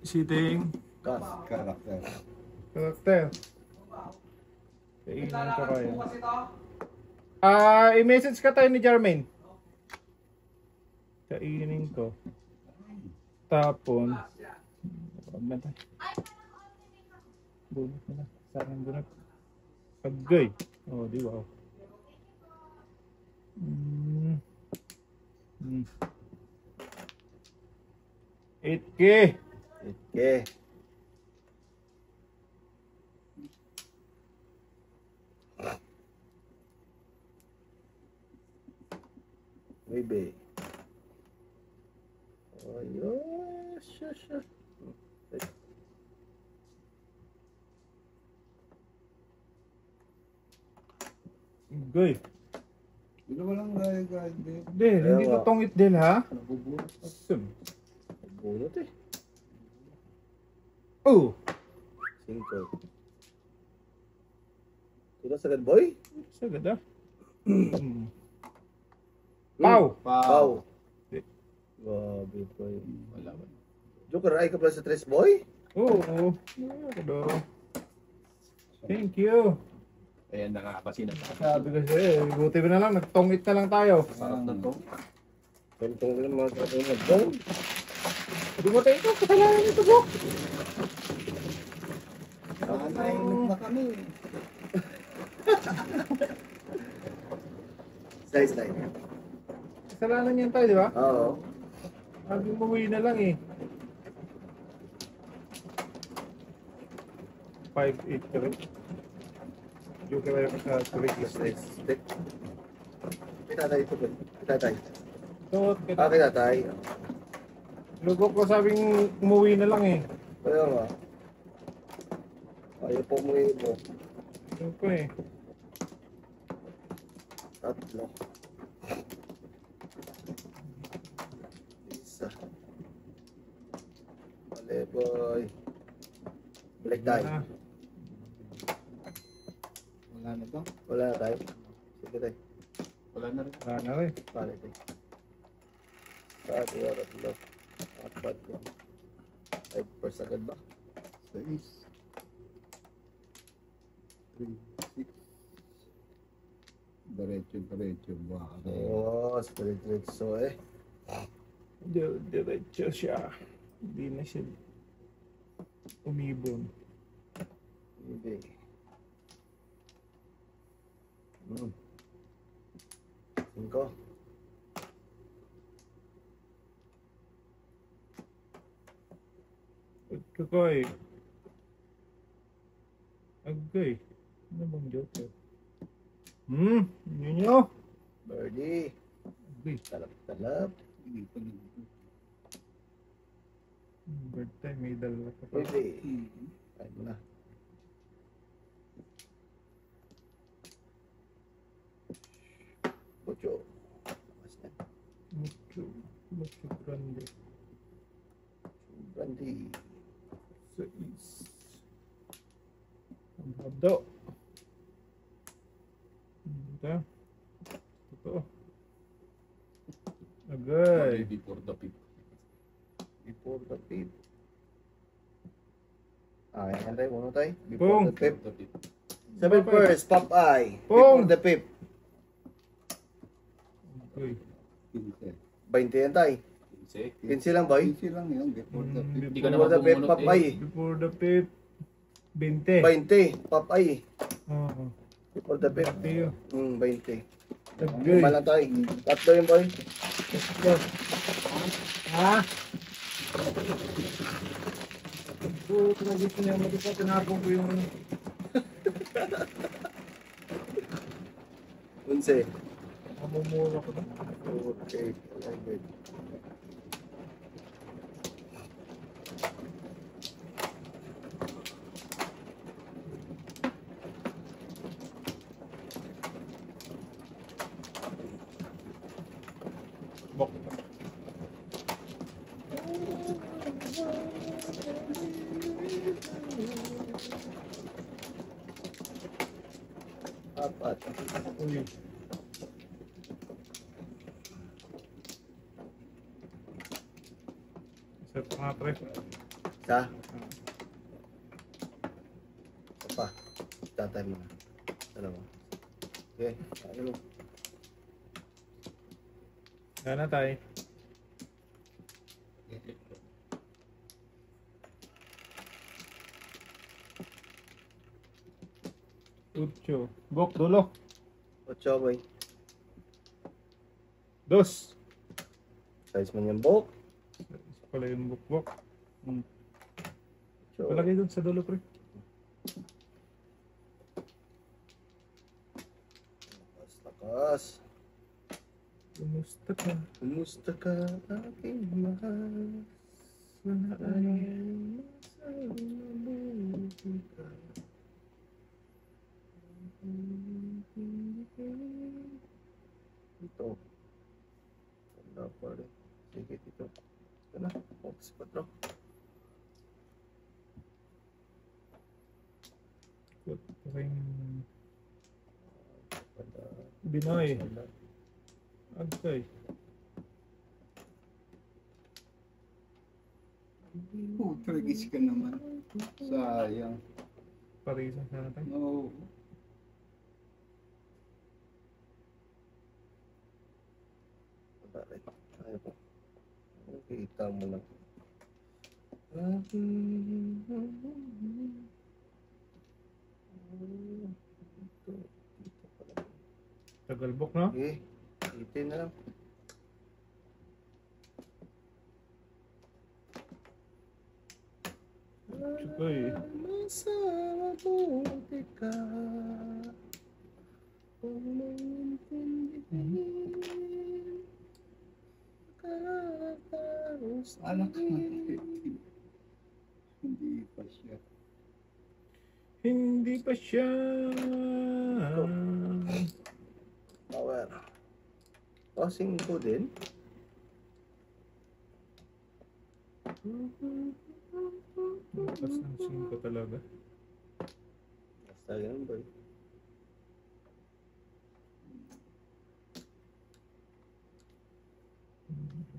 Sitting. Karakter. Karakter. Kainin ko kayo. I-message ka tayo ni Jermaine. Kainin ko. Tapon. Bunot na. Sarang bunot. Agay. Oh, di ba? 8K. 8K. Maybe. Oh, yes. Goy. Hindi mo lang gaya-gaya. Hindi ko tongit din ha. Nabubulot. Bunot eh. Oh. 5. Ito sagad boy? Sagad ah. Pau. Pau. Di. Grabe boy. Wala ba? Joker, ay ka pala sa 3 boy? Oo. Thank you. Ayan na nga kasi Sabi ko sa'yo, buti na lang, nagtongit na lang tayo. Sarap na to. Tungtong din mga katong. Dumatay ito, kasalanan ito, Bok. Nakainit na kami. Slice. Kasalanan niyan tayo, di ba? Oo. Sabi umuwi na lang eh. 5-8 ka rin. Yung kaya ka sa turikis. Stick. Itatay ito. Itatay. So, Itatay. lugok ko sabing umuwi na lang eh. Kaya nga. Ayaw po mo mo. Yung ko eh. 3. Isa. Mali boy. Balik tayo. Wala na ba? Wala na tayo. Sige tayo. Wala na rin. Wala na rin. Paano tayo? 3. 4. 5 per second ba? 6. 3, 6. Diretso. Oo, diretso eh. Diretso siya. Hindi na siya umibon. Hindi. 5. Agay. Agay. Ano bang joke? Yun nyo. Birdie. Agay. Talap. Bird time, may dalawa ka pa. Birdie. Kain mo na. Ocho. Mucho grande. Brandy. 6. Ang hado. Ito. Totoo. Agay. Before the pip. Before the pip. Yan tayo. Muna tayo. Pong. Before the pip. 7 first. Popeye. Pong. Before the pip. Agay. 20 yan tayo. 15 lang boy. Easy lang yun. Before the pip. Hindi ka Before naman the pip. bumunot Popeye. Before the pip. 20. 20. Popeye. Oo. Before the pip. Tiyo. 20. Agay. Malang tayo. Tatlo yun boy. Let's go. Ha? So, gusto niya mag-isa, tinapong ko yung 11. mamumura ko na. Okay. Good. Bok. Apat. Uy. Set mga pre. Isa. Pa. Tatay mo na. Dalawa. Okay. Ano? Gana tayo. Ucho. Bok, dulo. 8 boy. Dos. Size mo niyang buhok. Isa pala yung bukbok. Hmm. So, Palagay dun sa dulo pre. lakas. Kumusta ka? Kumusta ka aking mahal? Saan sa mabuti ka? Ito. Wala pa rin. Sige, dito. Ito na. Box 4. Paring Binoy. Agay. Oh, tragis ka naman. Sayang. Parisan sana tayo. No. Wala rin. Ayaw ko. Nakikita mo lang. Ito. Dito pala. Tagalbok no? Okay. Itin na lang. Chukoy. Nasa mabuti ka. Kung maintindihin. Kakaros Anak natin. Hindi pa siya. Hindi pa siya. Power. Passing ko din. Bukas ng 5 talaga. Basta ganun boy.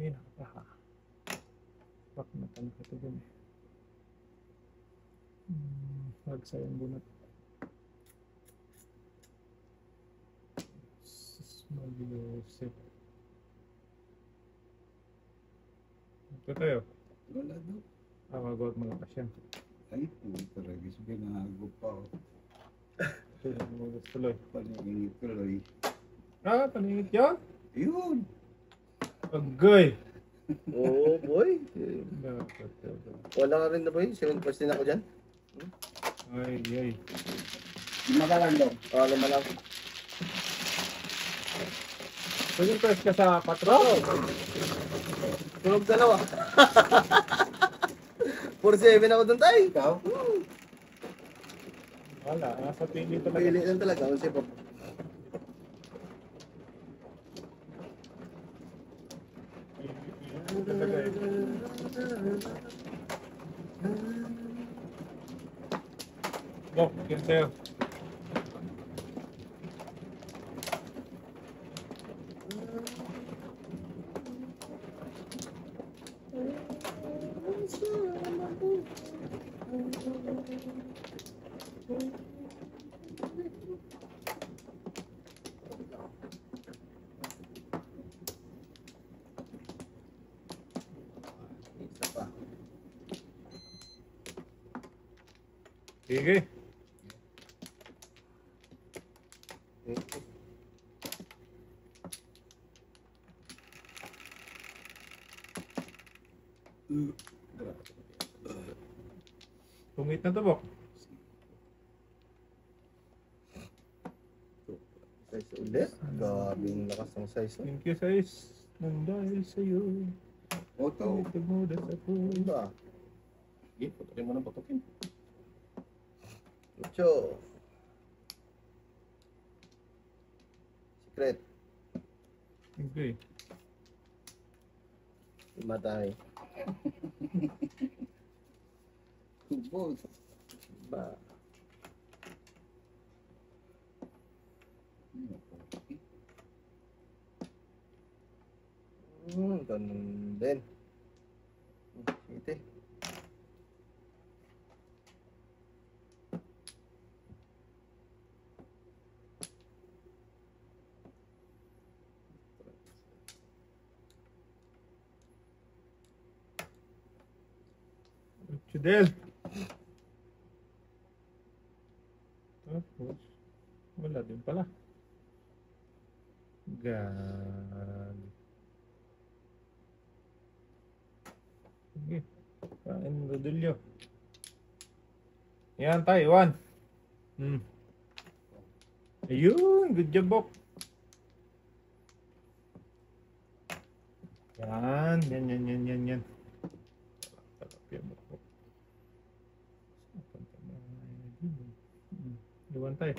Ay, nakakaha. Bak na tanong ito dyan eh. Huwag sayang bunot. Small Yosef. Ito tayo. Wala daw. Magawag mga pasyan. Ay, po, tragis. Binago pa ako. Tuloy. Paningin tuloy. Paningit yun? Yun. Agay! Oo boy. Dapat. Wala ka rin na boy. 7 first din ako dyan. Ay, ay. Makalang daw. Lima lang. Pwede press ka sa 4? Tulog dalawa. 4-7 ako dun tayo. Ikaw? Wala, nasa pili talaga. Pili lang talaga. Kasi po. Pili talaga eh. Bok, yun sa'yo. Isa pa. Sige. Pungit na to, Bok. Size ulit. Gabing lakas ng size. No? Thank you, size. Nang dahil sa'yo. Auto. Ito mo na sa po. Diba? Sige, putukin mo na putukin. Mucho. Secret. Okay. Lima tayo. Tubos. Ba. Ganun din. 20. Chidel. Tapos, wala din pala. Gag. Sige. Kain ng rodilyo. Yan, Taiwan. Ayun, good job, Bok. Yan. Talapia, Bok. Iwan tayo.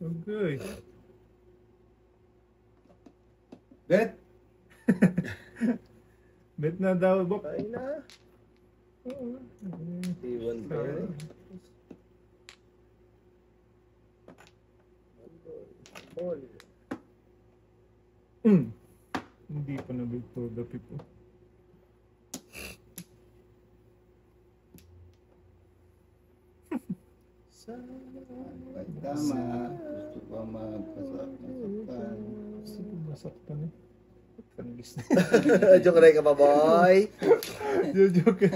Okay. Bet! Bet na daw, Bok. Kain na. Oo. Iwan ba yan? Ball. Hindi pa nabigto the people. Ay, tama. Gusto ko masaktan. Gusto ko masaktan eh. Kanigis na. Joke rin ka pa, boy. Joke.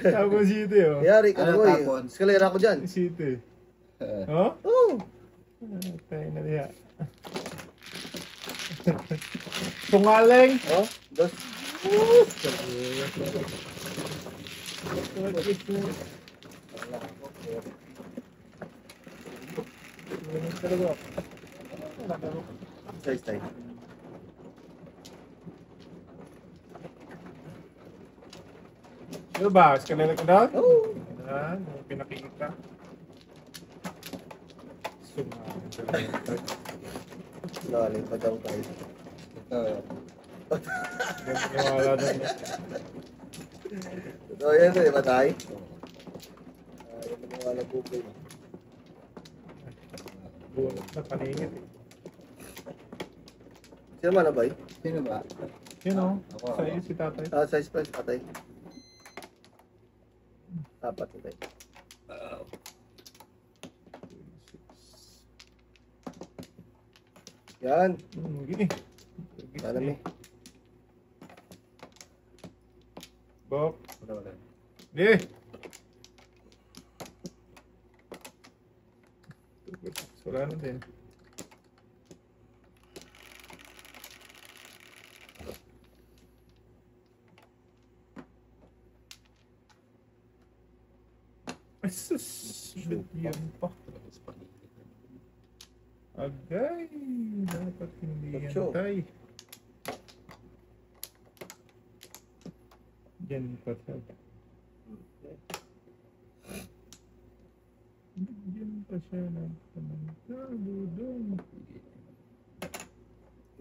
Tapos sito oh. Yari ka, Ano boy. tapon? Eskalera ko dyan. Sito eh. Oh? Oh. Tayo na niya. Tungaleng! Oh, dos. Size tayo. Ano ba? Eskalera ko daw? Oh. Yan, may pinakikita. Lalim pa daw tayo. Wala na niya. So, yan sa'yo, matay. Yung mga nagbubuhay. Bunot na paningit eh. Sino man na, boy? Sino ba? Yun o, Ako. sa iyo si tatay. Ah, size price, patay. Apat na tayo. Yan. Gini. Alam eh. Bok. Wala. Di. Wala na din. Asus. Yan pa. Agay. Dapat hindi yan Ocho. tay. Yan pa siya. Yan pa siya nagpanagkalo doon.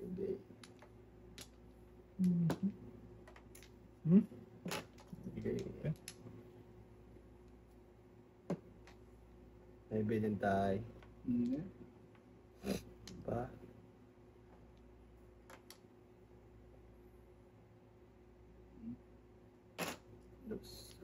Hindi. Okay. May bilhin tayo. Pa. Dos.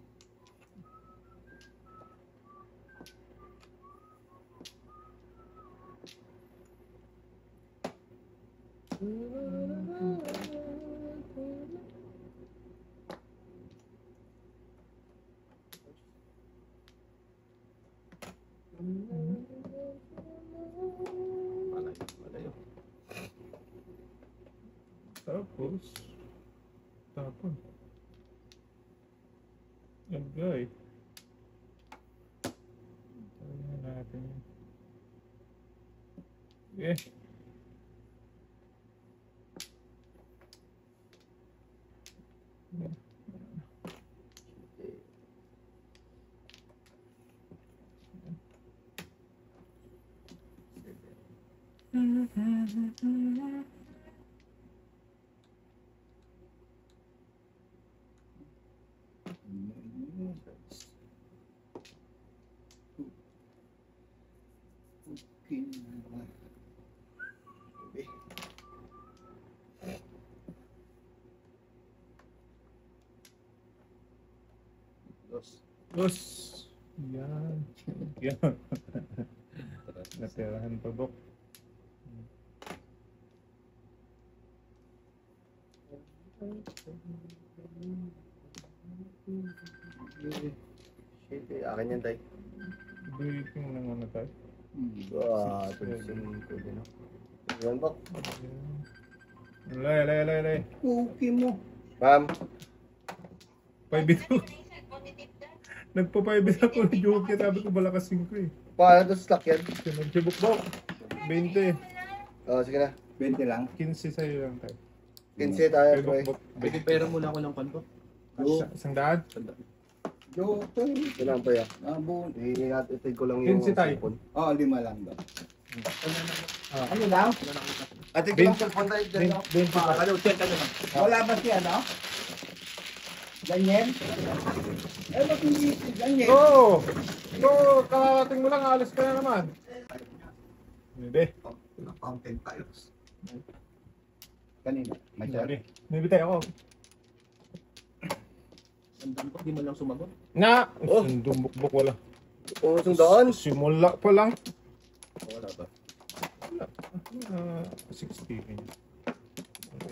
Malayo. Tapos, tapon. Agay. Tingnan natin yun. Eh. Okay na. Okay. Dos. Dos. Yan. Yan. Natirahan pa, Bok. Shit, akin yan, tay. Breaking ng ano tayo. Ah, tulisin ko din. Yan ba? Lay. Okay mo. Ma'am, Paibit ko. Nagpapaibit ako ng joke niya. Sabi ko malakas 5 eh. paano to stock yan? Nagsibok, Bok. 20. Oh, sige na. 20 lang. 15 sa'yo lang tayo. 15 tayo, Kay pre. Bok. Pwede pera muna ako ng kanto. Isang daan? Joke. Ito lang, pre. Abon. Iingat ko lang yung 15 tayo. cellphone. Oh, 5 lang ba? Ah. Ano lang? Ate ko lang cellphone tayo. Dyan lang. 20 pa. Ano, check ka naman. Wala ba siya, no? Ganyan? Eh, ba't hindi ganyan? Go! Go! Karating mo lang, alis ka na naman. Hindi. Fountain tayo. Kanina. Sorry. Nabitay ako. Sandang ko, di mo lang sumagot. Na! Oh. Dumbok-bok wala. Kung sundaan. Simula pa lang. Wala ba? 60.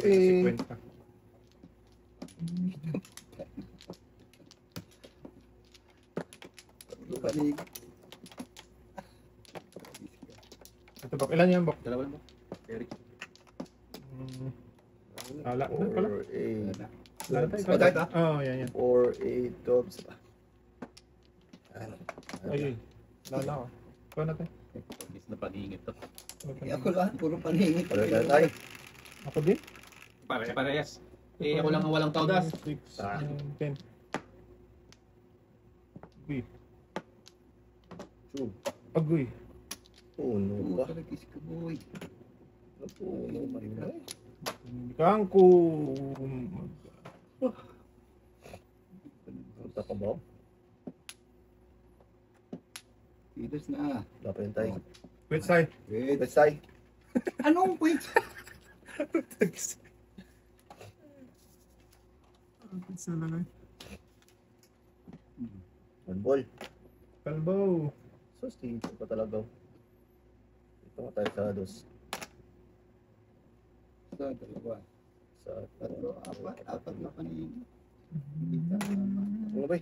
Eh. 50. Panig. Ito, Bok. Ilan yan, Bok? Dalawa mo. Eric. Ala na pala. 4, 8. Lala tayo. Ito, ito. Oo, yan. 4, 8, 12 ba? Ano? Ay, lala ko. Ikaw natin. Miss na paningit to. Ako lang, puro paningit. Wala na tayo. Ako din? Pare-parehas. Eh, ako lang ang walang taudas. 6, Ah. 10. Uy. Two. Agoy. Puno Oo, ba? talaga si Kaboy. Puno ba rin na? Kangko. Punta ka ba? Tidos na. Wala pa yun tayo. Wait, say. Wait. Besay. Anong wait? Handball. Kalbo. Sus, dito pa talaga. Dito nga tayo sa dos. Sa dalawa. Sa Tatlo, apat. Apat na paningit. Ano ba?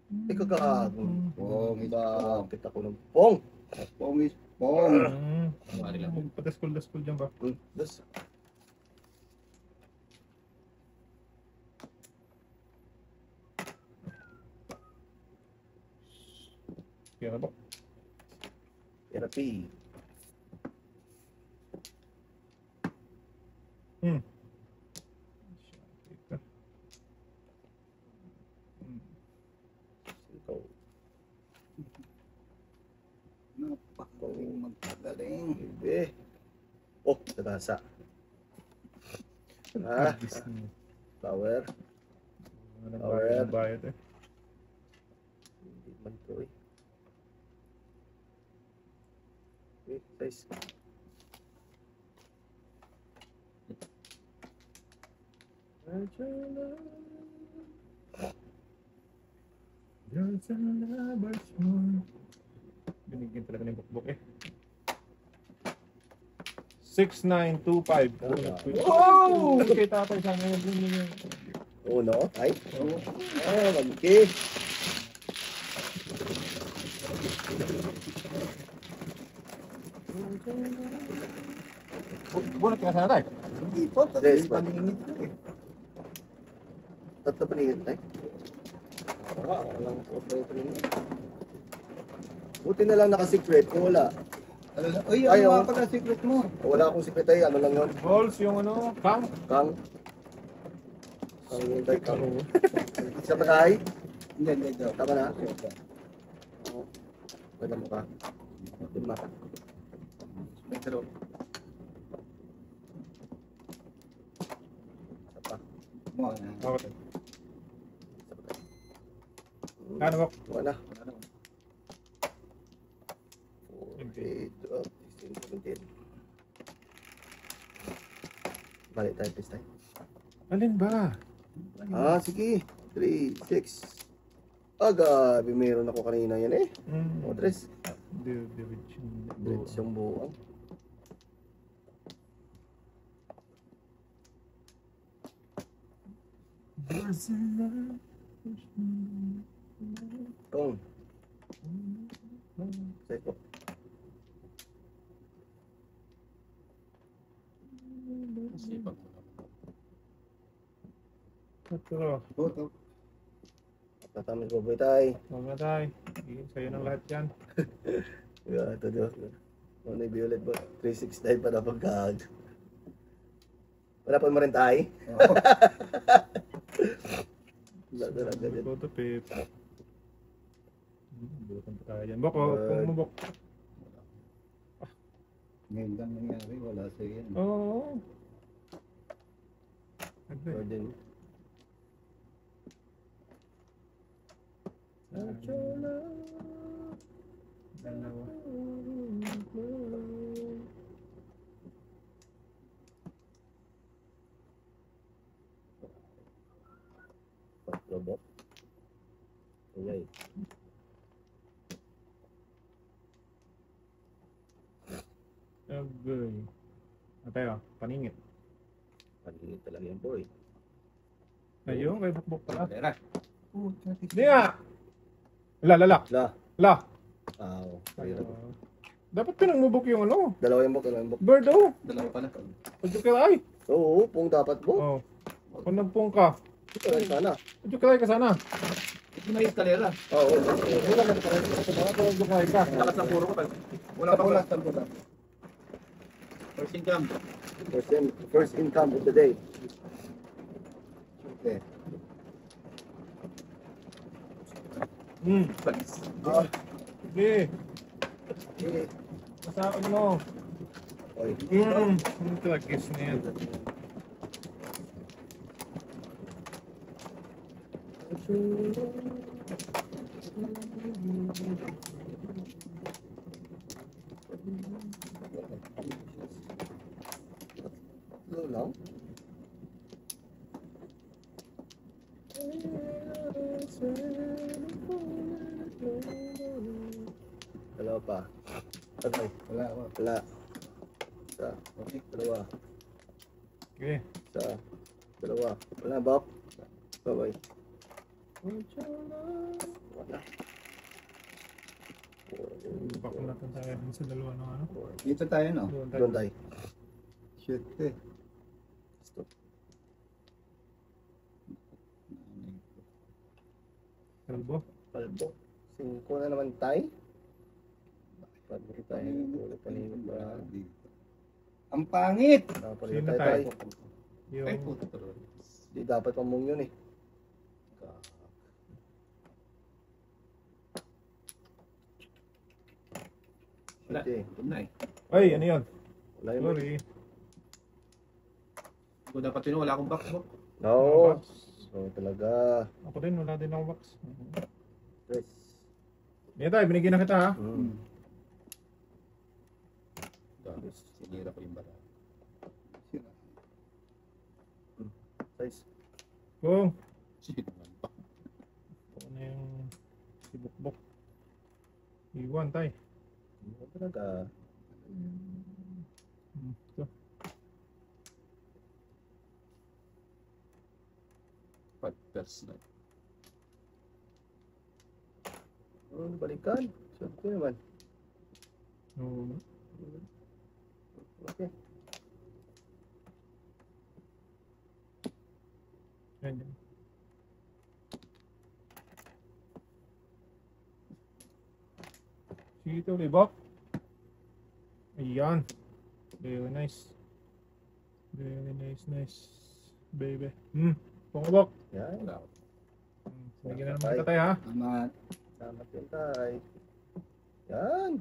Ikaw kakagong. Pong is pong. Bakit ako ng pong? Pong is pong. Mari lang. Pataskol-daskol dyan ba? Dos. Kaya na, Bok. Therapy. Ikaw. Napakaling magpagaling. Hindi. Oh, nagasa. Ah, power. Alright. Bayad eh. Hindi man to eh. Okay, size. Binigyan talaga ng bukbok eh. 6925. Wow! Okay, tatay sa ngayon. Uno, ay. Ah, magki. Bunot ka sana tayo. Hindi po, tatlo Yes, yung paningit ko eh. Tatlo paningit na eh. Walang paningit. Buti na lang naka-secret. Kung wala, Uy, Ayaw. ano nga pala secret mo? wala akong secret ay ano lang yun. Balls yung ano, Kang. Kang. Kang yung tayo kang. Isa pa tayo? Hindi, hindi, hindi. Tama na. Wala mo ka. Lima. Pero, Isa pa. Mo na. Okay. Isa pa tayo. Ano ba? Wala. Wala na. 4, 8, 12, 16, 17. Balik tayo, please tayo. Alin ba? Sige. 3, 6. Gabi, meron ako kanina yan eh. O, 3. Diretso yung buwan. Tong. Say po. Sipag mo naman. Pero, Boto. Tatamis ko, boy tayo. huwag na tayo. Sa'yo ng lahat yan. Ito, Diyos. Ano yung violet ba? 369 pa na pagkag. Wala pa mo rin tayo. Wala talaga dyan. Go to Pip. Bukan pa tayo dyan. Bok, kung mabok. Ngayon lang nangyari, wala sa yan. Oo. So, din. Dalawa. Robot. Ayay. Agay. Tayo, paningit. Paningin talaga yan, boy. Ayun, kay Bukbok pala. Kalera. Hindi nga! La. La. Hirap. Dapat pinangmubok yung ano. Dalawa yung bok. Bird, oh. Dalawa pala. Pagkakilay. Oo, pong dapat bok. Oh. Kung nagpong ka. Ito rin sana. Pagkakilay ka sana. Hindi na yung kalera. Oo. Wala ka pa rin. Pagkakilay ka. Lakas ng puro ko pa. Wala pa pala. First income. First income of the day. Okay. Balis. Sige. Masaan mo. Oy. Ano talaga kiss na yan? Slow lang. Dalawa pa. Okay. Wala. Isa. Okay. Dalawa. Okay. Isa. Dalawa. Wala, Bob. Bye-bye. Wala. Bak na natin tayo sa dalawa ng ano. Dito tayo, no? Doon tayo. Shoot eh. Stop. Kalbo. Palbo. 5 na naman tayo. Palbo tayo. Ulit paningin ba? Ang pangit! Napalit Sino tayo tayo? tayo. Ay, Yung puto tuloy. Di dapat pamong yun eh. Wala. Okay. Ito na eh. ay, ano yun? Wala yun. Sorry. Kung dapat yun, wala akong box. No. So talaga. Ako din, wala din akong box. Yes. Hindi tayo, binigyan na kita ha. Sinira ko yung bala. Size. Kung, Sino naman pa? ano yung si Bukbok. Iwan tayo. Talaga. Ito. Pagpers na. Balikan. Siyempre naman. No. Okay. Yan yan. Sige ito, libak. Ayan. Very nice. Very nice. Baby. Pangabok. Yan. Wala ako. Sige na naman kita tayo ha. Amat. Salamat yun tayo. Yan.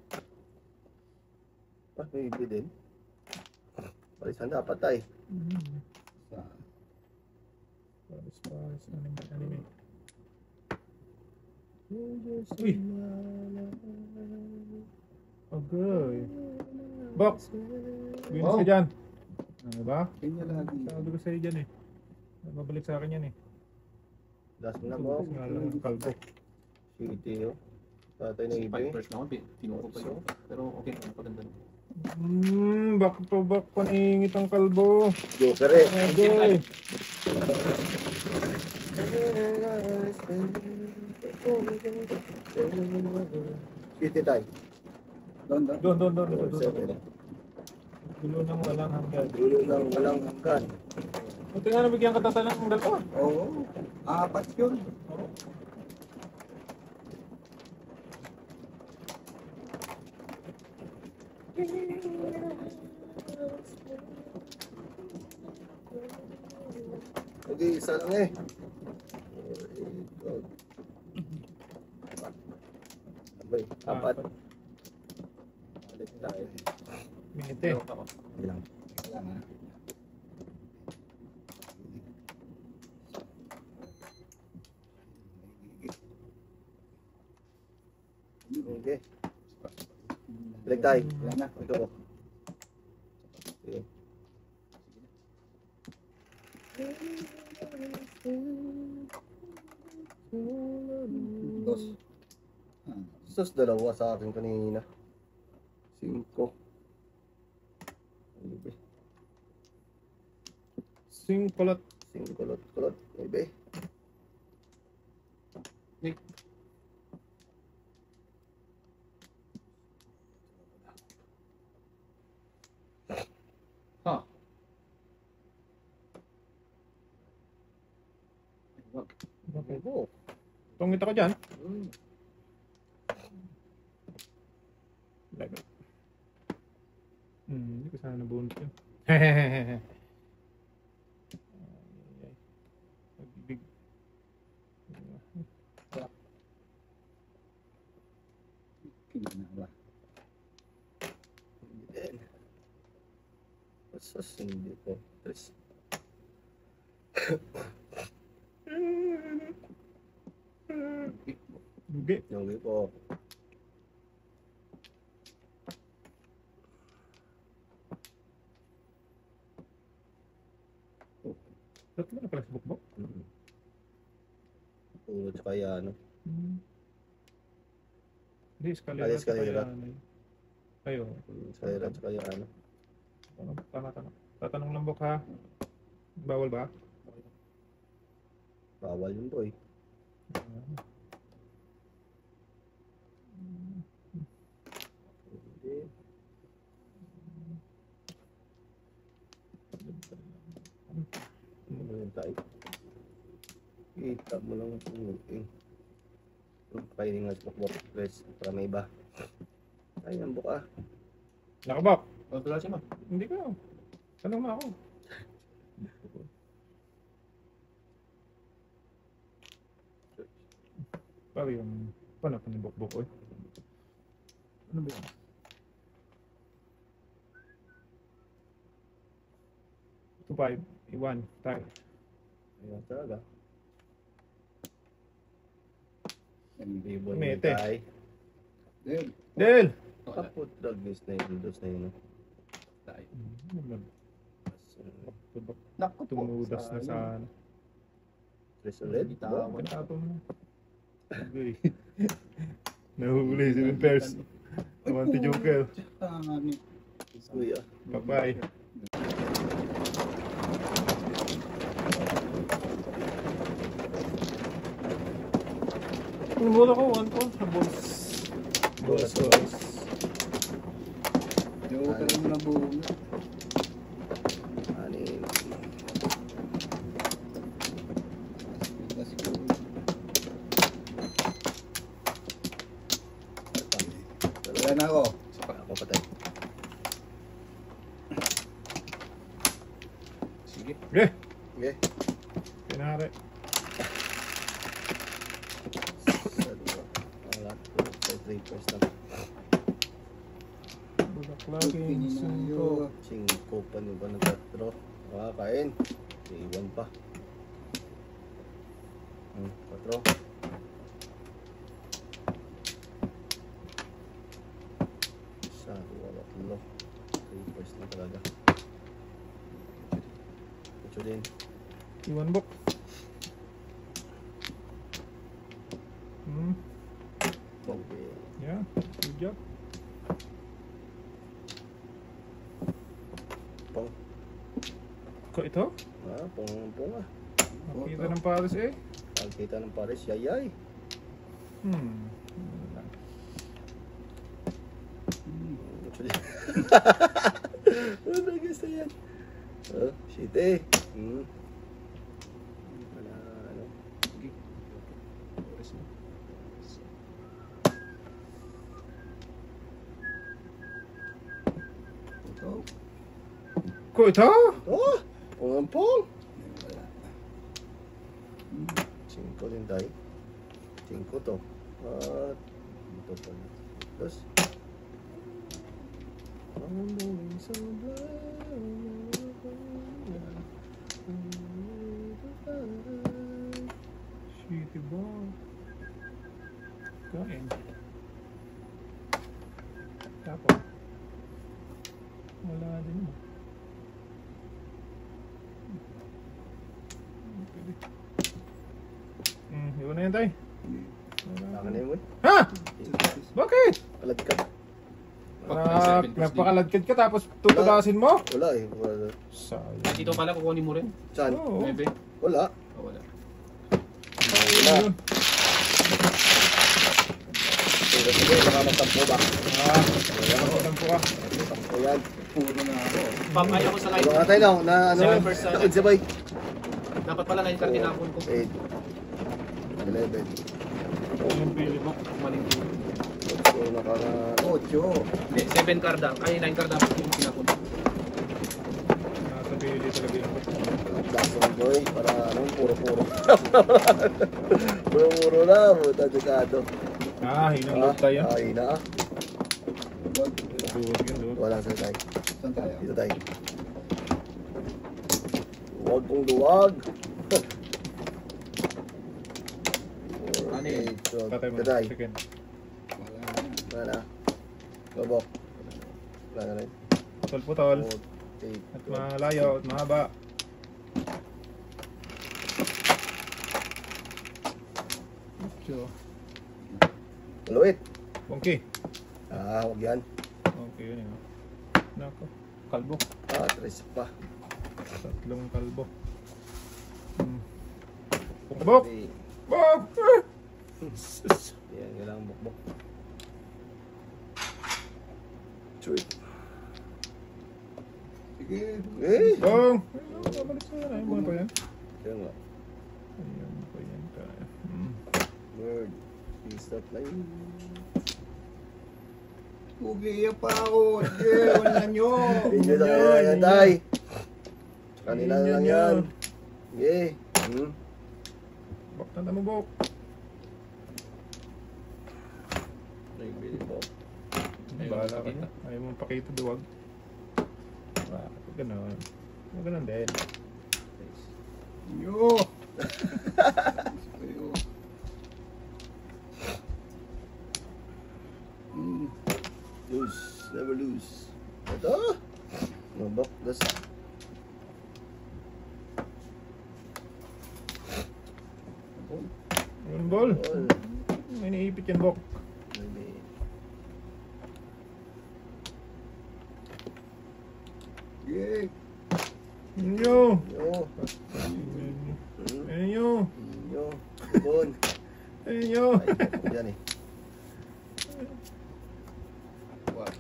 May ibi din. Balisan dapat tayo. Paris, anime. Uy. Okay. Box. Binis ka dyan. Ano ba? Ganyan lagi. Sabi ko sa'yo dyan eh. Mabalik sa akin yan eh. Das mo na po. Nga lang ang kalbo. City, oh. Tatay na ibig. Pipers naman, tinuko pa yun. Pero okay, maganda na. Back to back paningit ang kalbo. Joker eh. Okay. City tayo. Doon. Seven. Gulo nang walang hanggan. Dulo lang walang hanggan. Buti nga nabigyan ka tata ng dalawa. Oo. Apat yun. Okay, isa lang eh. Abay, apat. Balik tayo. Minute. Ilang. Wala nga. Okay. Balik tayo. Wala na. Ito po. Okay. Dos. Ah, Sus, dalawa sa akin kanina. 5. Ibe. Sing kulot. 5 kulot. Ibe. Ha? Wag. Okay. Oh. Tungit ako dyan. Hmm. Level. Hindi ko sana nabunot yun. Hehehehe. Pag-ibig. Kinanawa. Then. Sus, hindi po. 3. Bugi. Yung po. Tatlo na pala sa bukbok. Puro tsaka yan. Hindi, eskalera. Ay, eskalera. Ayo. Sayra tsaka yan. Tama. Tatanong lang bok ha. Bawal ba? Bawal yun po eh. Hindi. Ano yun tayo? Kita mo lang yung eh. Pwede nga sa bukbok press para may iba. Ay, ang buka. Nakabok. Wala siya, ma. Hindi ko. Tanong mo ako. Pari yung paano pa ng bukbok eh. Ano ba yun? Two five, iwan, tayo. Ayan talaga. Hindi. Ibon Mete. tayo. Del. Del! Wala. Kaput drug list na yun. Dos na yun. Tayo. Naku po. Tumudas na sa ano. Tres ulit. Bitaw. Pinatapon mo na. Okay. Nahuli si Winters. Naman si Joker. Tangani. Kuya. Bye-bye. Ang bola ko, 1 point sa boss. Bonus. Joker mo na buo. Anin. Let's go. Wala na ako. Ako patay. Sige. Okay. Okay. Pinari. Wala. 3 first na. Bulaklagin, Pininayo. 5 pa niyo ba nag-draw? Makakain. Iwan pa. 4. Iwan bok. Okay. Yeah, good job. Pong. Ko ito? Pong ah. Makita ng pares eh. Pagkita ng pares, yayay. Ano gusto yan? Oh, shit eh. Wala, ano. Sige. Oras mo. Ito. Ko ito? Oh! Pong. Wala. 5 din tayo. 5 to. At ito pala. Tapos. Shitty ball. Kain. Tapos. Wala din mo. Pwede. Iwan na yan tayo. Saka na yun. Ha? Bakit? Palagkat. Napakaladkad ka tapos tutudasin mo? Wala eh. Wala. Sayang. Dito pala kukunin mo rin. Saan? Oo. Maybe. Wala. Oh, wala. Wala. Yun. Sige, baka magtampo ba? Tampo ka. Tampo yan. Puro na ako. Pam, ay ako sa live. Ano tayo na ano? Second verse sa- Nakigsabay. Dapat pala 9 card tinapon ko. 8. 11. Yung pili mo. Maling pili. So, nakaka... 8. Hindi, 7 card dapat. Ay, 9 card dapat yung tinapon. Nasa pili talaga yung Laso ng boy. Para ano, puro-puro. Puro-puro na. Buta dekado. hinang tayo. Ay na. Duwag yun, duwag. Walang sa tayo. Saan tayo? Dito tayo. Duwag kong duwag. Ano yun? Patay mo. Dito tayo. Second. Wala na. Wala na. Babok. Wala na rin. Putol-putol. 8. At malayo at mahaba. So, Maluit. bongki. Huwag yan. Okay, yun yun. Nako. Kalbo. 3 pa. 3 kalbo. Bok! Okay. Bok! Yan, kailangan bukbok. Sweet. Sige. Eh! Bong! Babalik sa yan. Ayun mo na pa yan. Kaya nga. Ayun mo pa yan. Word. Please stop line. Ugiya pa ako. Sige, wala nyo. Hindi na yan, kaya yan. tay. Kanila na Yan, lang yan, yan. yan. Sige. Bok, tanda mo, Bok. Nagbili po. Ayun, Bahala ka pakita. na. Ayaw mo pakita duwag. Ganon. Ganon din. Yo. Lose. Never lose. Ito. Mabok. Das. Yun, ball. All. May niipit yan, Bok. Maybe. Sige. Yun yun. Yo. Ayun yun. Yo. Bon. Ayun yun. Ay, yan eh. Wag.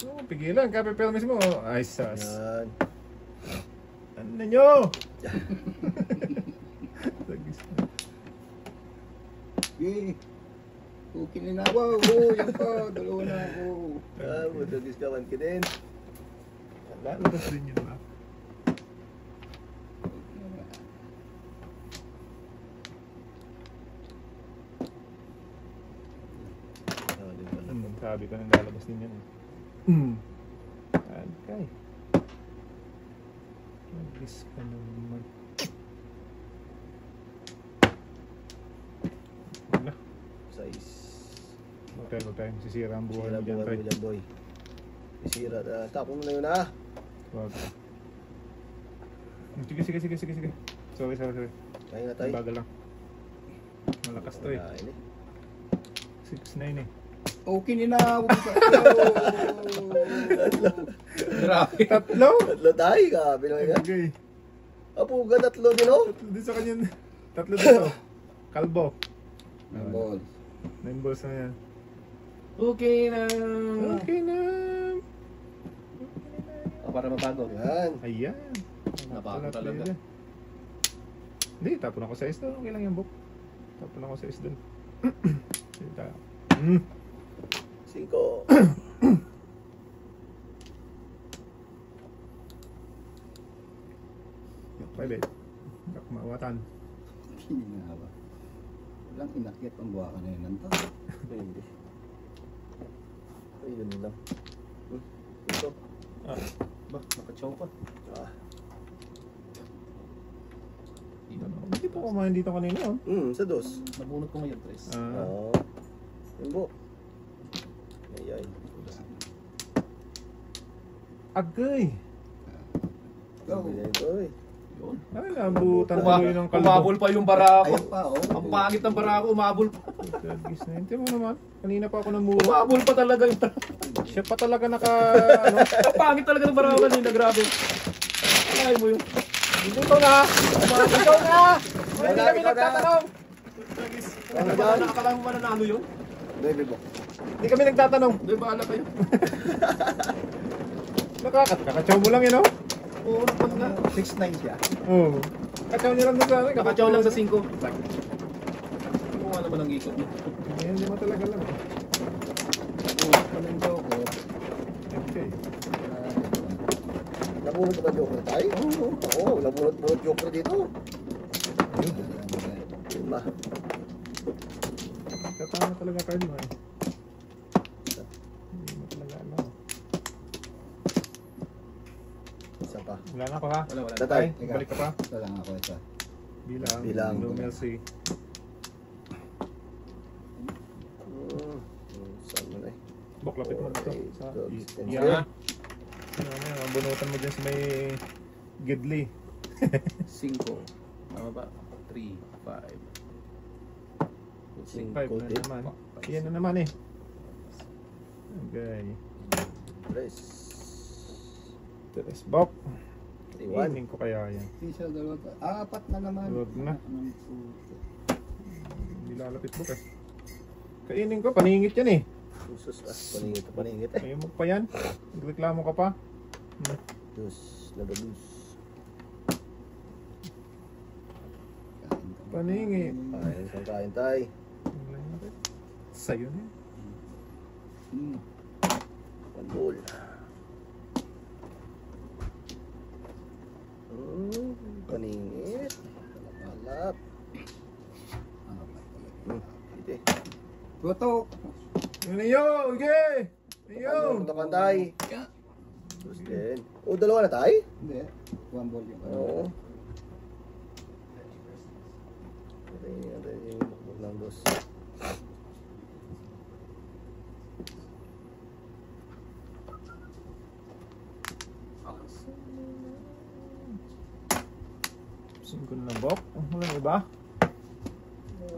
Oh, pigilan, kapipel mismo. Ay, sas. Yan. Ano nyo? Sige. Kukin na ako. Oh, yan pa. Dalawa na ako. Matagis ka man ka din. Labas din yun ba? Sabi ko nang lalabas din yan. Okay. Labas ka naman. Wala. Size. Hotel mo tayo. Sisira ang buhay Sira mo dyan, buwan Tay. mo dyan, boy. Sira. Tapo mo na yun, ah. Wag. Sige. Sorry. Kaya na tayo. Bagal lang. Malakas to eh. Wala, ini. 6-9 eh. Okay na. Grabe. Tatlo? Tatlo tayo, gabi naman yan. Okay. Apo, tatlo din oh. Tatlo din sa kanya. Tatlo dito. Kalbo. Ball. 9 balls na yan. Okay na. Okay na. Para mabago. Yan. Ayan. Nabago Wala talaga. player. Hindi, tapon ako sa is doon. Okay lang yan, Bok. Tapon ako sa is doon. Sige tayo. 5. Private. Mawatan. Hinawa. Walang inakyat ang buwaka na yun. Hindi. Ay, yun lang. Ito. Ba, nakachow pa. Ah. Hindi po kumain dito kanina. Oh. Sa dos. Nabunot ko ngayon, Tres. Oo. Yun po. Ay. Agay. Go. Ay. Yun. Ay, nabutan tuloy ng kalbo. Umabol pa yung barako. Ayun pa, oh. Ang pangit ng barako, umabol pa. Gis na. Hindi mo naman. Kanina pa ako namura. Umabol pa talaga yung barako. Siya pa talaga naka... ano? Ang pangit talaga ng barako kanina, grabe. Ay mo yun. Ikaw na! Ikaw na! Hindi kami nagtatanong! Nakakala mo mananalo yun? Baby po. Hindi kami nagtatanong. Doon, bahala kayo. Kakachaw mo lang yun, oh? Oo, napad na. 6-9 siya. Oo. Kakachaw niyo lang doon sa akin. Kakachaw lang sa 5. Ano nga naman ang ikot mo? Hindi mo talaga lang. Panindaw ko. Okay. Nabunod ka ba joker tayo? Oo, nabunod joker dito. Yun ba? Katama talaga card mo, eh. Hindi mo talaga alam. Isa pa. Wala na ako, ha? Wala. Tatay. Ay, balik ka pa. Ito lang ako isa. Bilang. No mercy. Saan mo na eh? Bok, lapit mo dito. Sa... Dogs. Yan na. Ano, bunutan mo dyan sa may gidli. 5. Tama ba? 3, 5. 5 na naman. Yan na naman, eh. Okay. Press. Tres, Bok. 3-1. Ining ko kaya yan. Isa, dalawa. Apat na naman. Huwag na. Hindi lalapit, Bok, eh. Kainin ko, paningit yan, eh. Usus, paningit eh. Ayaw mo pa yan. Reklamo ka pa. Dus, nagabus. Paningit. Kain kang kain tayo. Sa'yo na. One ball. Paningit. Alap. Hindi. Tutok. Niyo! Okay! Niyo! Punta ka tayo. Dus din. O, dalawa na tayo? Hindi. One ball yung Oo. Ito yung bukbog ng dos. Singko na lang, Bok. Walang iba?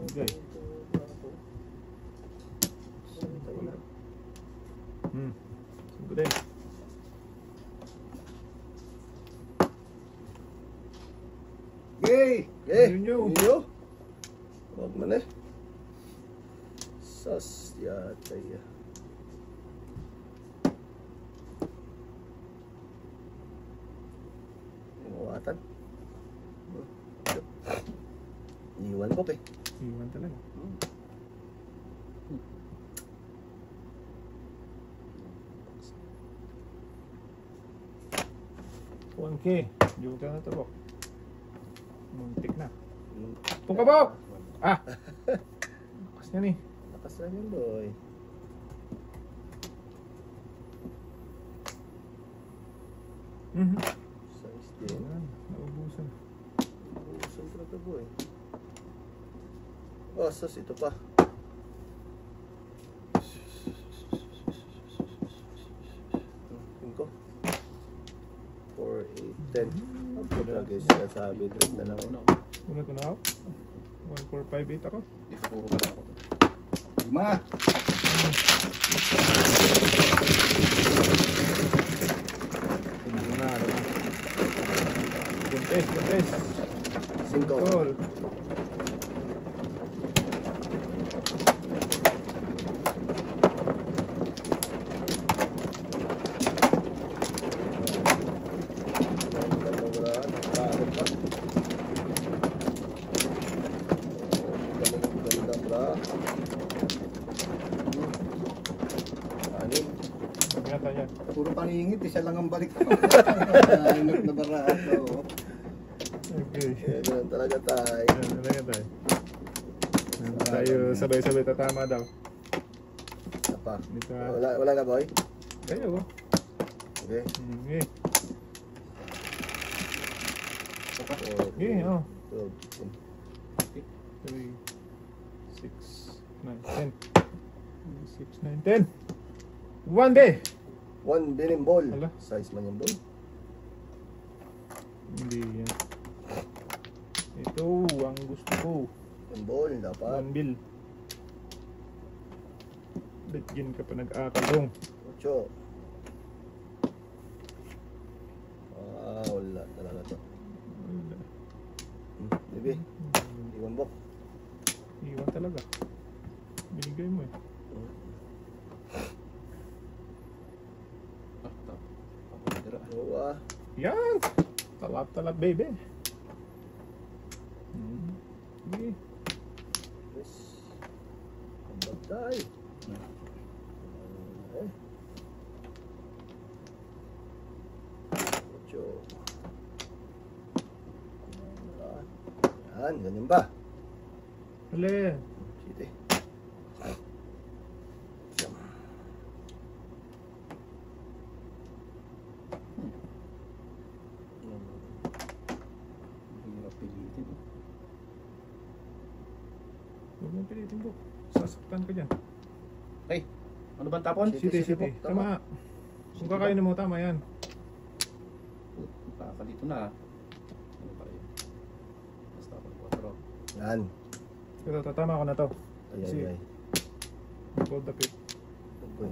Okay. Singko din. Yay! Yun. Huwag mo na eh. Sas yata yan. Iwatan. Iwan ko eh. Iwan talaga. $1K. Joker na ito, Bok. Muntik na. Tung ka, Bok! Ah! Lakas yan eh. Lakas lang yun, boy. Size din. Naubusan. Ubusan talaga, boy. Oh, sus, ito pa. Tingko. 4, 8, 10. lagi siya sabi. Drip na lang. Una ko na ako. 1458 ako. Dito puro ka na ako. 5. Ano na. Buntes. 5. Tol. Pagkata yan. Puro paningit, isa lang ang balik ko. Nainot na baraat daw. Okay. Ganun talaga tayo. Ano na yan tayo? Tayo sabay-sabay tatama daw. Isa pa. Dito Wala na boy? Kayo. Okay. Okay. Oh, Okay, oh. 12, 3, 6, 9, 10. 6, 9, 10. 1 day! 1 binim ball. Hala. Size man yung ball. Hindi yan. Ito ang gusto ko. Yung ball dapat. 1 bill. Bigyan ka pa nag-akalong. 8. Wala talaga to. Bibi, iwan bok. Iwan talaga. Binigay mo eh. Oo ah. Yan! Talap-talap baby. Okay. Yes. Pagbatay. Okay. 8. Yan, ganyan ba? Hali. Sige. Hirap pilitin. Huwag mong pilitin po. Sasaktan ka dyan. Hey, ano ba ang tapon? City. City. Tama. Kung kakainin mo, tama yan. Baka dito na. Ano pa rin? Basta ako 4. Yan. Pero tatama ko na to. Ay. Hold the pit. Uy.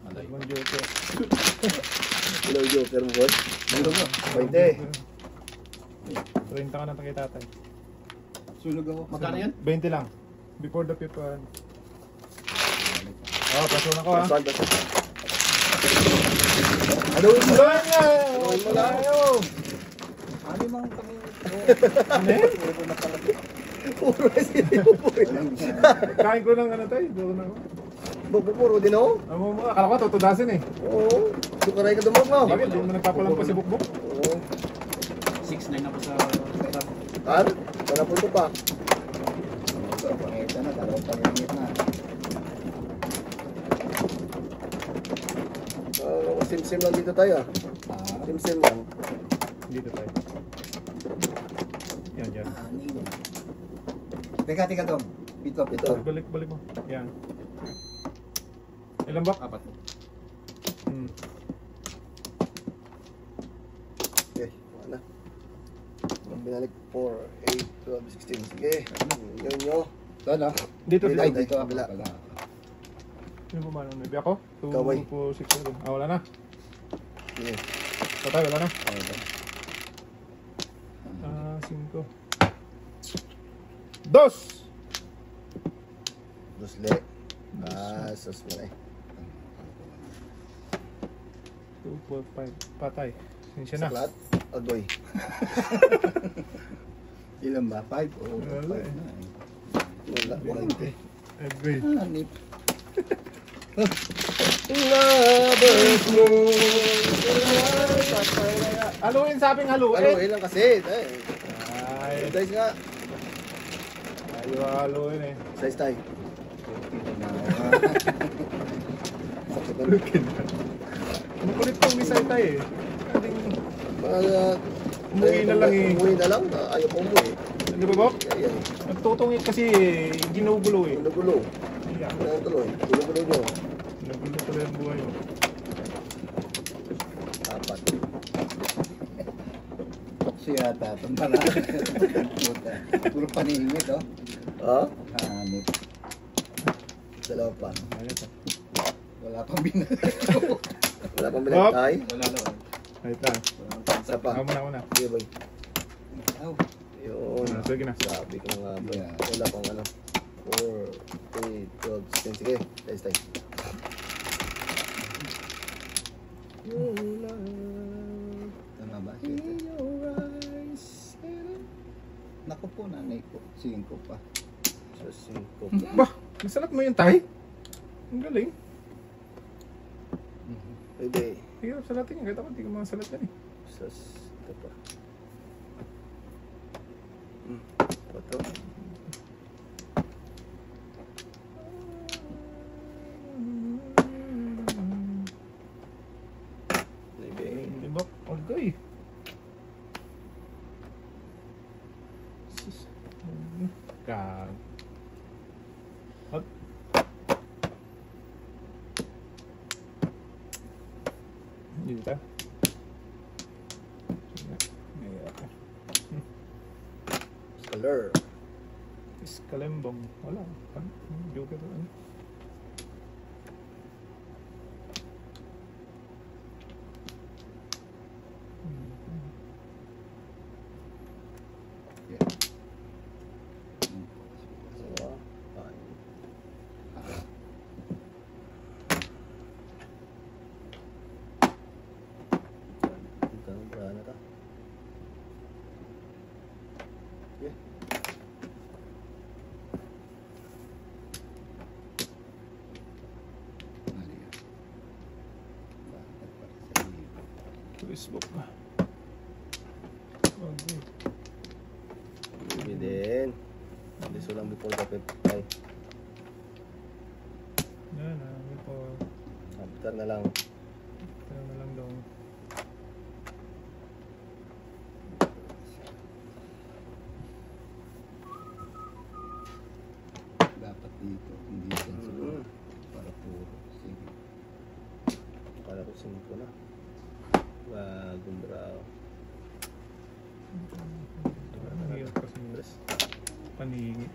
Alay. Ibang joke. Hello, Joker mo, boss. Ano ba? 20. 30 ka na kay tatay. Sunog ako. Magkano yan? 20 lang. Before the pit. Paso na ko ha. Basta. Ano mo lang nga? Haluin mo lang. Ano mang kami? Ano eh? Puro na pala. Puro kasi mo po. Kain ko ng ano tayo. Doon ako. Puro din ako. Akala ko tutudasin eh. Oo. Sukaray ka dumog mo. Bakit? Hindi mo nagpapalampas si Bukbuk? Oo. 6-9 ako sa... Ano? Wala po ito pa. Pangita na, dalawang pangingit na. Sim-sim lang dito tayo ah. Sim-sim lang. Dito tayo. Yan. Teka, Dom. Ito. Balik mo. Yan. Ilan ba? 4. Okay, wala. Binalik 4, 8, 12, 16. Sige. Gawin nyo. Sana. Dito. Ay, dito ako Kabila. pala. Sino ba man? Maybe ako? 2, Kaway. 4, 6, 7. Wala na. Sige. Tatay, wala na. 5. 2. Dusle. Sus mo eh. 2, 4, 5. Patay. Sinsya na. Saklat. Agoy. Ilan ba? 5? Oo, Wala 5 eh. na eh. Wala. 20. Agree. Hanip. Lovers mo. Haluin, sabing haluin. Ano, ilang kasi. Ay, Size nga. ayaw haluin eh. Size tayo. Sakit na. Makulit tong misay tayo eh. Umuwi na lang eh. Umuwi na lang. Ayaw ko umuwi. Di ba, Bob? Ayan. Nagtutungit kasi ginugulo eh. Gulo-gulo. Yeah. Ayan tuloy. Gulo-gulo nyo. Nagulo pala yung buhay mo. 4. Diretso yata. Tanda na. Puta. Puro paningit, oh. Oh? Hanip. Dalawa pa. Wala pang binal. Wala pang binagtay? Wala na. Wait lang. Isa pa. Ako muna. Sige, boy. Aw. Yun. Sige na. Sabi ko nga ba. Yeah. Wala pang ano. 4, 3, 12, 10. Sige. Tayo. Tama ba? Naku po, nanay ko. 5 pa. Sa 5. Bah, nasalat mo yung tay? Ang galing. Pwede. Hirap salatin yan. Kahit ako, hindi ko mga salat yan eh. Sa ito pa. 4. Libak, agay. Kag. Hot. Dito. Color. Iskalembong. Wala. Ano? Joker to ano? Facebook. Okay. Sige din. Liso lang before kapit. Ay, Yan na. Before. after na lang. Kaya na lang daw. Dapat dito. Hindi dyan siguro. Para puro. Sige. Kala ko 5 na. Bagong braw. Ang hirap kasi yung paningin.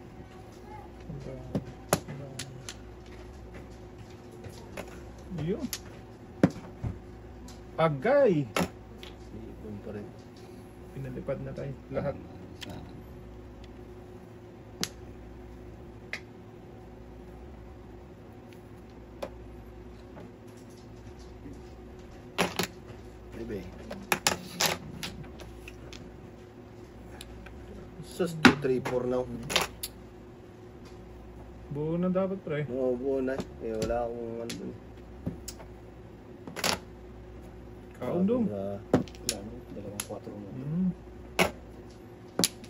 Yun. Agay! Sipon pa rin. Pinalipad na tayo. Lahat. Bebe. Sus, 2, 3, 4 now. Buo na dapat pre. Oo, buo na. Eh, wala akong ano dun. Kaundong. Wala mo. 2-4 mo.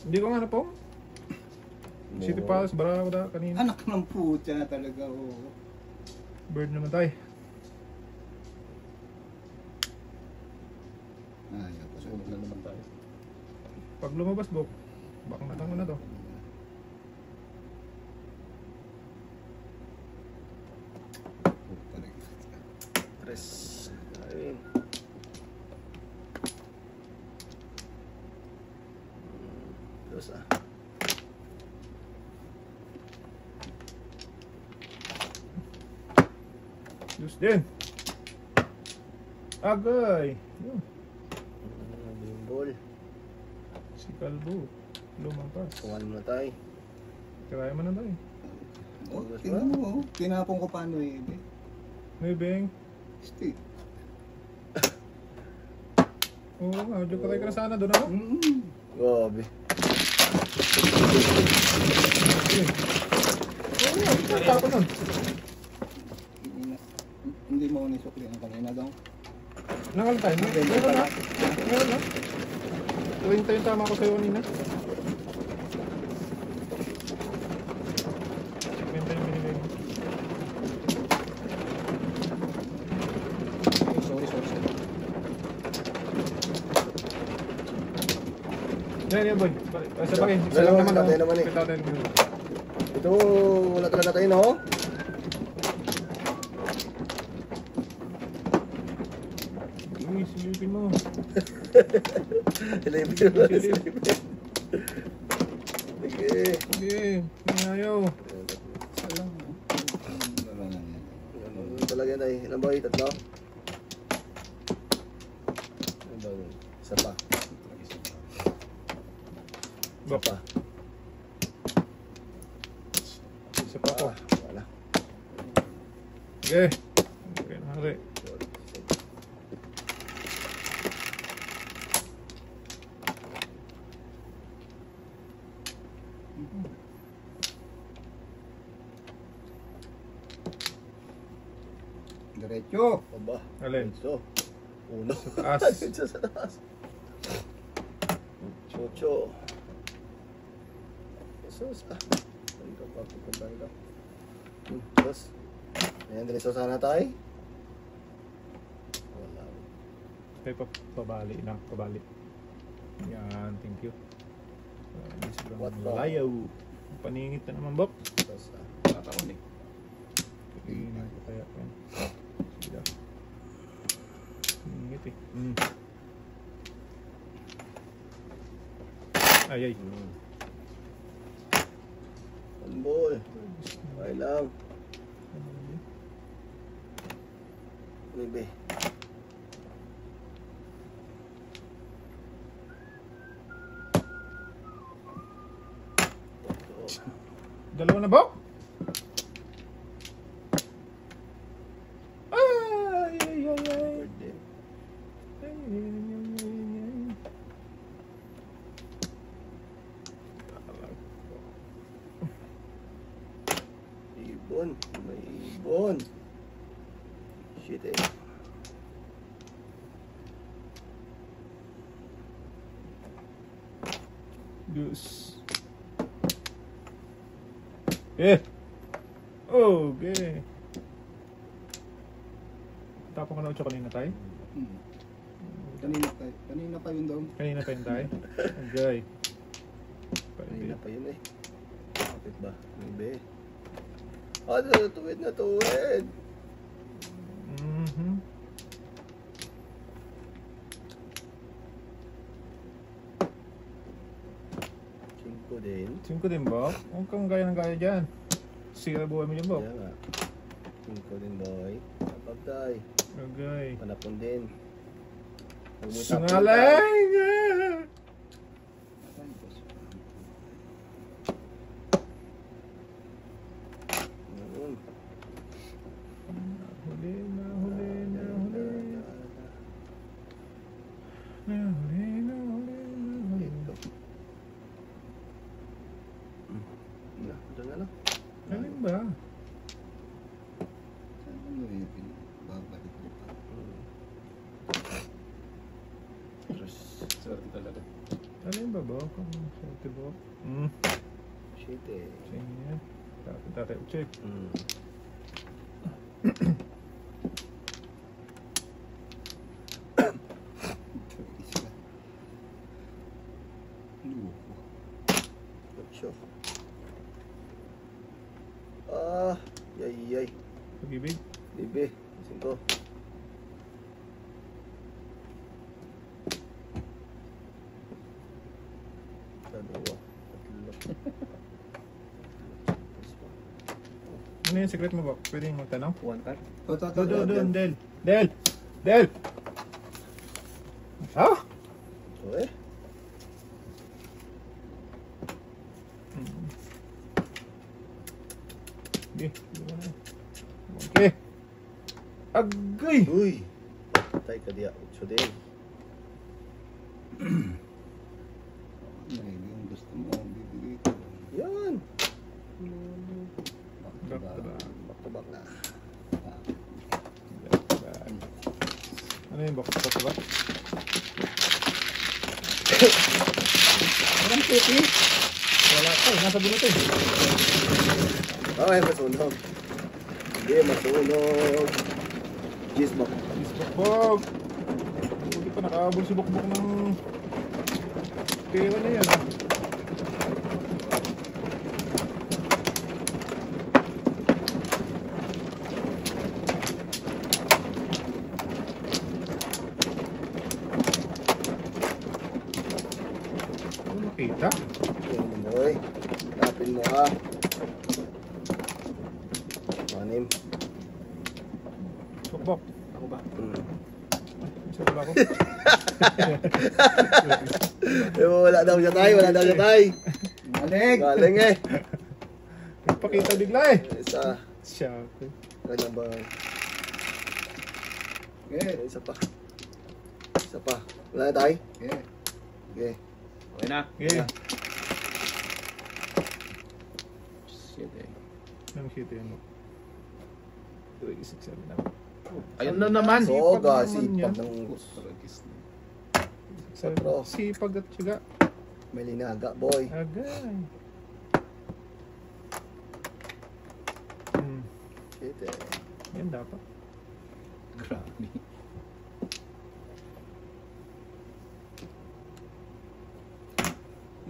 Hindi ko nga na po. City Palace, Barauda kanina. Anak ng putya talaga, oh. Bird naman tayo. Ayaw ko. Sumunod na naman tayo. Pag lumabas, Bok, baka natango na to. Tres. Ayun. Terus Diyos din. Agay. Yun. Bimbol. Si Calvo. Lumampas. Kuhan mo na tayo. Kiraya mo na tayo. Oh, tingnan mo, oh. Tinapon ko pa 9. May beng. Stick. Oo nga, joke tayo ka na sana doon ako. Grabe. Oo nga, ito ako nun. Hindi mo nisukli ang kanina daw. Nakal tayo na. Meron na. Meron na. 20 yung tama ko sa'yo kanina. 20 yung binigay mo. Sorry. Yan, boy. Sa bagay, isa Dalawa lang naman. natin naman eh. Kita tayo. Ito, wala talaga tayo, no? Easy. Silipin mo. Silipin mo. Sige. Sige, ayaw. Alam mo. Wala na yan. Ano talaga na eh. Ilan ba kayo? Tatlo? Ano ba yun? Isa pa. Isa Bok. pa. Isa pa ako. Wala. Sige. Okay, nahari. Diretso. Aba. Alin? Ito. Uno. taas. Ito sa taas. Chocho. Sos ah. Ay, kapapit ko tayo lang. Sos. Ayan, diretso sana tayo. Wala. Okay, pabali na. Pabali. Yan, thank you. What the? Layaw. Paningit na naman, Bok. Sos ah. Tataon eh. Tingnan ko kaya yan. Sige lang. Paningit eh. Ay, ay. One ball. Okay lang. Bebe. Dalawa na, Bok? Ay, ay, ay, ay. Birthday. Ay, ay, ay, ay. Ibon. May ibon. Shit eh. Goose. Eh. Okay. Tapos ko na 8 kanina tayo. Kanina pa yun daw. Kanina pa yun tayo. Okay. Kanina pa yun eh. Kapit ba? Bebe. Ah, tuwid na tuwid. Mhm. Cinco din. 5 din ba? Huwag kang gaya ng gaya dyan. Sira buhay mo dyan, Bok. Kaya nga. Cinco din boy. Kapagtay. Okay. Panapon din. Huwag mo tapon. Sungalay! Ayun. Huli, nahuli, nahuli. Nahuli, nahuli, nahuli. Ito. Na, doon na lang. Alin ba? Saan mo yun? Babalik mo pa. Terus, Swerte talaga. Alin ba, Bok? Ang swerte, Bok. shit eh. Sige yan. Tatay, check. Isa. Luko. Ocho. Ah, yay yay. Pag-ibig. Bebe, cinco. Dalawa. Tatlo. Ano yung secret mo, Bok? Pwede yung magtanong? One card. Doon, Del. Del! Del! Ah! Okay. Okay. Okay. Agay! Uy! Patay ka diya. Ocho din. Yung gusto mo, bibigay ko. Yan. Back to back. Back to back na. Back to back. Ano yung box? Back to back? Parang puti. Wala ka. Nasa bulot eh. Ay, masunog. Hindi, masunog. Cheese box. Isbok-bok. Hindi pa nakahabol si Bokbok ng pera na yan. boy. Lapin mo ha. Manim. Bok. Ako ba? Isa pala ako. Wala daw siya tay, wala daw siya tay. Balik! Galing eh. Nagpakita bigla eh. Isa. Siya. Kanya ba? Okay. Isa pa. Isa pa. Wala na tay? Okay. Okay. Okay na. Okay. Shit eh. Nang shit yan. 367 na. Ayun na naman. Soga, Sipag naman yan. sipag ng Tragis na. Sipag at syaga. may linaga, boy. Agay. Shit eh. Yan dapat. Grabe.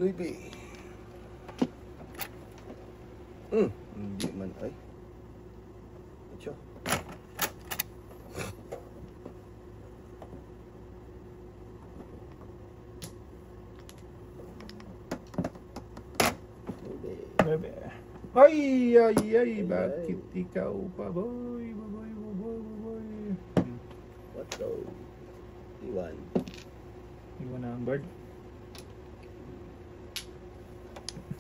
Louis B. Hindi man ay. Ito. Bebe. Ay, bakit ikaw pa, boy? Boy. What go? Iwan. Iwan na ang bird.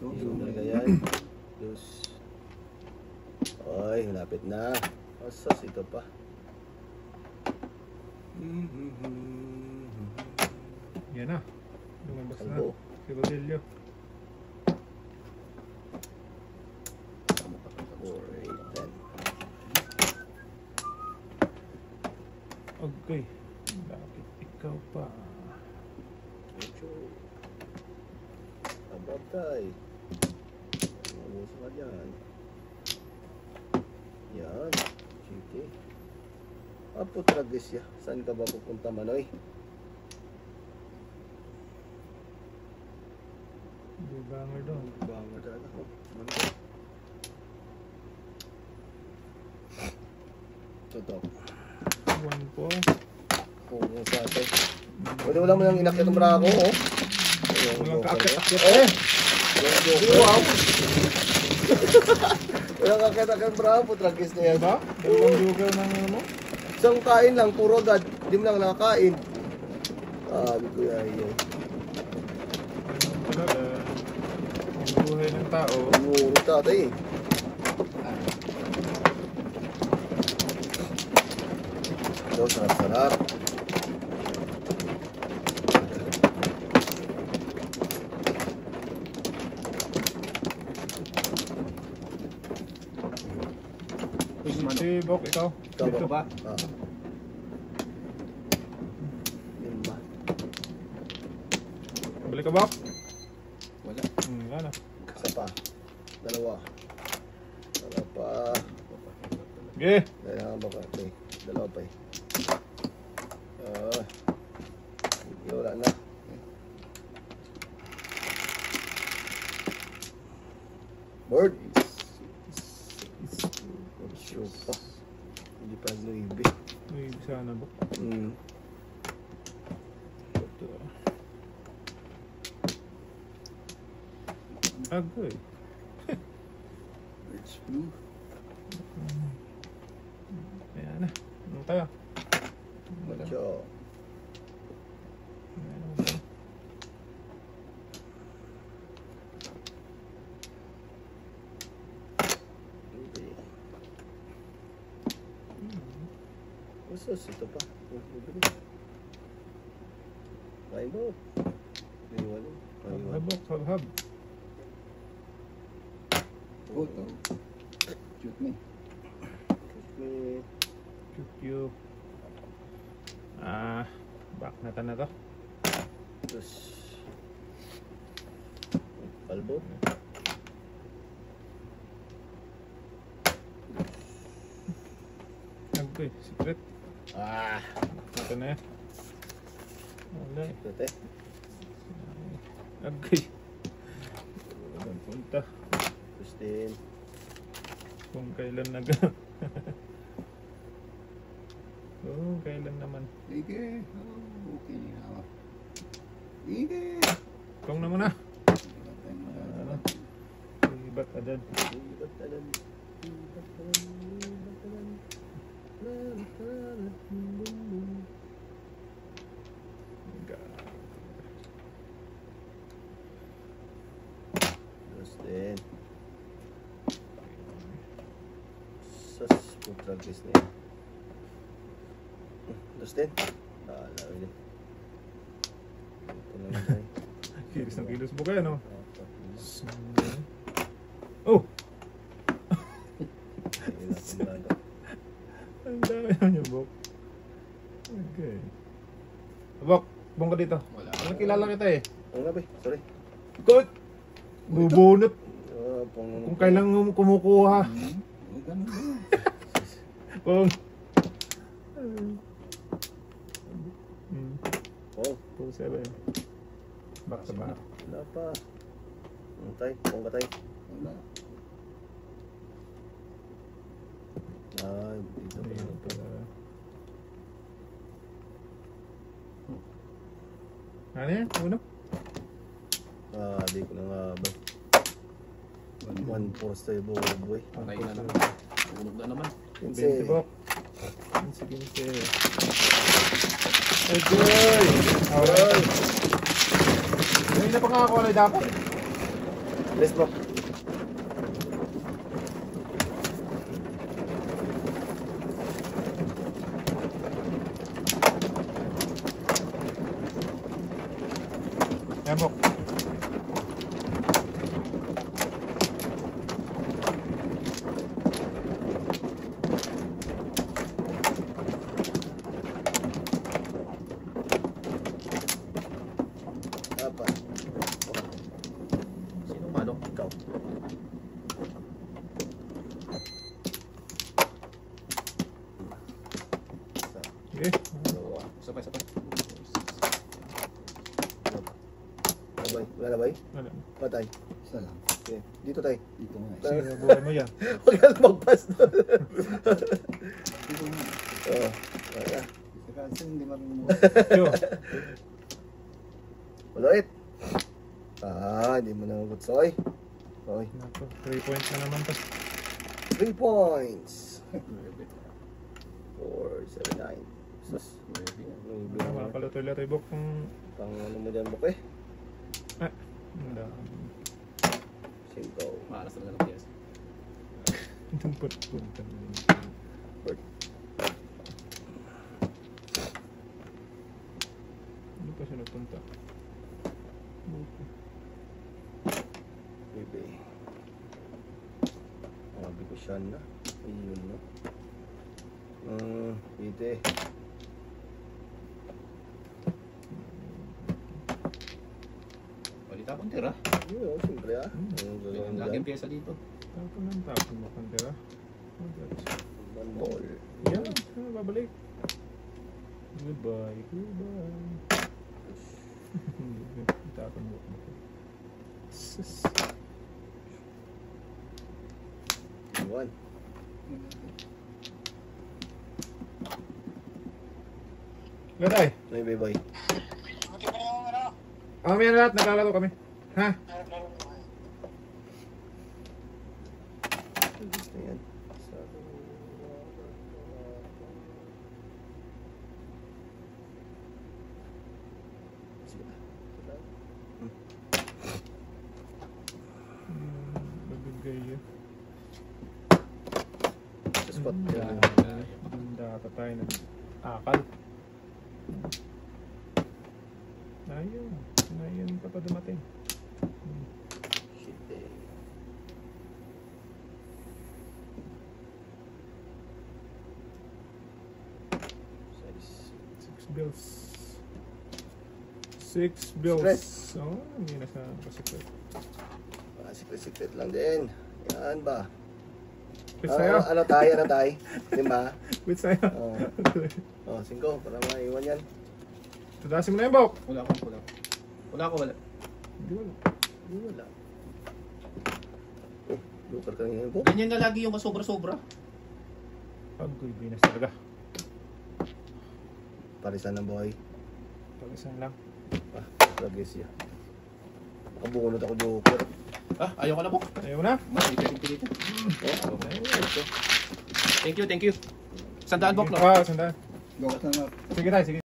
Yung talaga yan. Dos. Ay, malapit na. Asas, ito pa. Yan na. Lumabas na. Kalbo. Si Basilio. 4, 8, 10. Okay. Bakit ikaw pa? Ocho. Abab tay. Mamuso ka dyan. Yan. Sige. Apo Tragesya. Saan ka ba pupunta, Manoy? Hindi banger doon. Banger talaga. Manoy. Tutok. One po. Kung sa atin. Pwede wala mo nang inakit ang brako, oh. Walang kaakit-akit. Eh! Wow! Walang kakit-akit ang brako, Tragis na yan. Diba? Dalawang joker ng ano? Isang kain lang, puro agad. Hindi mo lang nakakain. Sabi ko yan yun. Ganun talaga. Ang buhay ng tao. Umuro tatay eh. Ito, sarap-sarap. Si Bok, ikaw. Ikaw Dito. ba? Lima. Balik ka, Bok? Wala. Yan na. Isa pa. Dalawa. Dalawa pa. Okay. Dalawa ba ka? Okay. Dalawa pa eh. Wala na. Bird. Show pa. Hindi pa Louis. Uy, sana, Bok. Ito. Agoy. It's blue. Ayan na. Ano tayo? Macho. Ayan na. Hindi. Usos, ito pa. Bibili. Kain mo. Iwan mo. Iwan. Bok, hab. Oh, ito. Shoot me. May QQ. Back na to. dos. Kalbo. Agoy, secret. Ito na yan. Wala eh. Ito te. Agoy. Walang punta. 15. Kung kailan kailan naman. Sige. Oh, okay na. Sige. Kung naman na. Wala tayong magagawa. Libat agad. Libat talan. Libat talan. Libat talan. Libat talan. Bum, bum. Terus din. Sus, putra guys na yan. Terus din. Lalo din. Ito naman tayo. Kilos ng kilos mo kayo, no? Oh! Ang dami naman yung Bok. Okay. Bok, bong ka dito. Wala. Ano kilala kita eh? Ang nabi, sorry. Good! Bubunot. Pang... Kung kailang kumukuha. Ganun ba? Kung... Oh, 2-7. Back to back. wala pa. Ang tay, pang katay. Wala. Ay, dito pa Ayun lang ito. pala. Ano yan? Uno? Ah, di ko na nga ba. 1-4 tayo boy. Patay na naman. Tulog na naman. 20 Bok. 15. Ay, good! Alright. Hindi na pa nga ako alay dapat. Let's go. Yan Bok. Apa? Sino malo? Ikaw. Okay. Dalawa. Sabay. Labay. Wala labay? Wala. Patay. Isa lang. Okay. Dito tayo. Dito nga. Sige, buhay mo yan. Huwag ka lumagpas doon. Dito nga. Oo. Wala. Kasi hindi marunong. Yo. Ulit. Hindi mo na gutsoy. Okay. Naku, 3 points na naman to. 3 points. 9. 4, 7, 9. Sus. Wala pala tuloy Bok kung... Pang ano mo dyan, Bok eh? Ang dami. 5. Maalas na ng PS. Punta. Ano pa siya nagpunta? Bebe. Sabi ko siya na. Ayun na. Pite. Walita akong tira. Yun, siyempre ah. Ang gagawin Laging dyan. pyesa dito. Tapon ng tapon mo kang tira. Bandol. Yan, babalik. Goodbye. Tapon mo. Sus. Iwan. Gatay. May bye-bye. Mamaya na lahat, naglalaro kami. Ha? Gusto yan. Babigay yun. Sa spot. Dapat tayo ng akal. Ayun pa pa dumating. Shit eh. Six bills. Oh, hindi na sa pasikot. Secret lang din. Yan ba? Quit sa'yo. Ano tayo? 5? Quit sa'yo. Oh, 5 para maiwan yan. Tadasin mo na yung Bok. Wala. Hindi wala. Wala. Oh, lukar ka ngayon po. Ganyan na lagi yung kasobra-sobra. Pag-good binas talaga. Parisan ng buhay. Pag-isan lang. Lagis yan. Nakabunod ako joker. Ah, ayaw ko na, Bok. Ayaw na. Pilit. Thank you. Sandaan, Bok, no? Ah, sandaan. Gawas na nga. Sige tayo, sige.